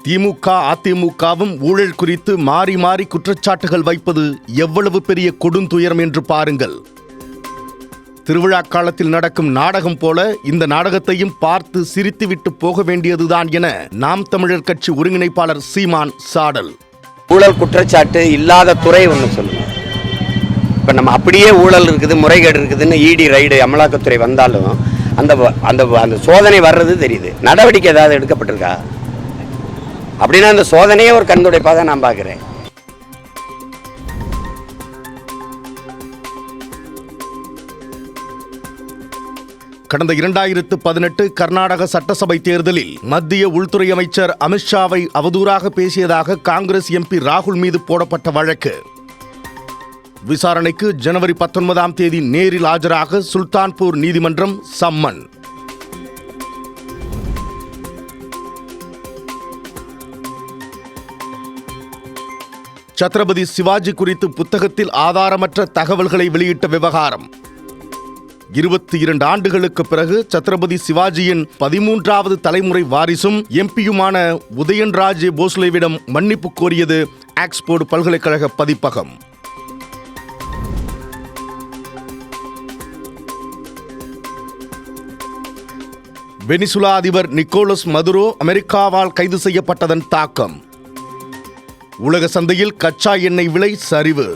திமுக அதிமுகவும் ஊழல் குறித்து மாறி மாறி குற்றச்சாட்டுகள் வைப்பது எவ்வளவு பெரிய கொடுந்துயரம் என்று பாருங்கள். திருவிழா காலத்தில் நடக்கும் நாடகம் போல இந்த நாடகத்தையும் பார்த்து சிரித்துவிட்டு போக வேண்டியதுதான் என நாம் தமிழர் கட்சி ஒருங்கிணைப்பாளர் சீமான் சாடல். ஊழல் குற்றச்சாட்டு இல்லாத துறை ஒன்று சொல்லுங்க. இப்போ நம்ம அப்படியே ஊழல் இருக்குது, முறைகேடு இருக்குதுன்னு இடி ரைடு அமலாக்கத்துறை வந்தாலும் அந்த அந்த அந்த சோதனை வர்றது தெரியுது. நடவடிக்கை ஏதாவது எடுக்கப்பட்டிருக்கா அப்படின்னா அந்த சோதனையே ஒரு கண்துடைப்பாக தான் நான் பார்க்குறேன். கடந்த 2018 கர்நாடக சட்டசபை தேர்தலில் மத்திய உள்துறை அமைச்சர் அமித்ஷாவை அவதூறாக பேசியதாக காங்கிரஸ் எம்பி ராகுல் மீது போடப்பட்ட வழக்கு விசாரணைக்கு ஜனவரி 19ஆம் தேதி நேரில் ஆஜராக சுல்தான்பூர் நீதிமன்றம் சம்மன். சத்ரபதி சிவாஜி குறித்து புத்தகத்தில் ஆதாரமற்ற தகவல்களை வெளியிட்ட விவகாரம். 22 ஆண்டுகளுக்கு பிறகு சத்ரபதி சிவாஜியின் 13வது தலைமுறை வாரிசும் எம்பியுமான உதயன்ராஜே போஸ்லேவிடம் மன்னிப்பு கோரியது ஆக்ஸ்போர்டு பல்கலைக்கழக பதிப்பகம். வெனிசுலா அதிபர் நிக்கோலஸ் மதுரோ அமெரிக்காவால் கைது செய்யப்பட்டதன் தாக்கம். உலக சந்தையில் கச்சா எண்ணெய் விலை சரிவு.